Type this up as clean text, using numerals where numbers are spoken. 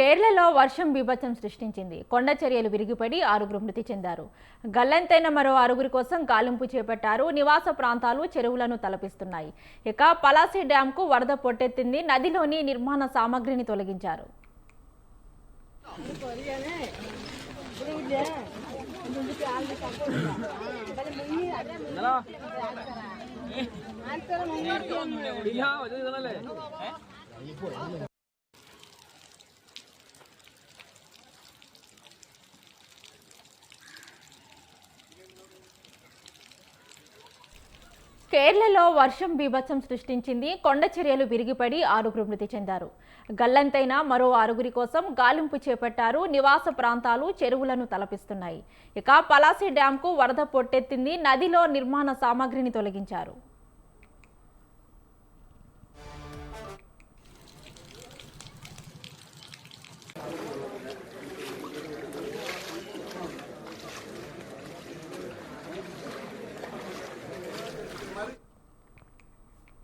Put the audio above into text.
కేరళలో వర్షం బీభత్సం సృష్టించింది. కొండ చర్యలు విరిగిపడి 6గురు మృతి చెందారు. గల్లంతైన మరో 6గురి కోసం గాలింపు చేపట్టారు. నివాస ప్రాంతాలు చెరువులను తలపిస్తున్నాయి. ఇక పలాసి డ్యాంకు వరద పొట్టెత్తింది. నదిలోని నిర్మాణ సామగ్రిని తొలగించారు. కేరళలో వర్షం బీభత్సం సృష్టించింది. కొండ చర్యలు విరిగిపడి 6గురు మృతి చెందారు. గల్లంతైన మరో 6గురి కోసం గాలింపు చేపట్టారు. నివాస ప్రాంతాలు చెరువులను తలపిస్తున్నాయి. ఇక పలాసి డ్యాంకు వరద పొట్టెత్తింది. నదిలో నిర్మాణ సామగ్రిని తొలగించారు.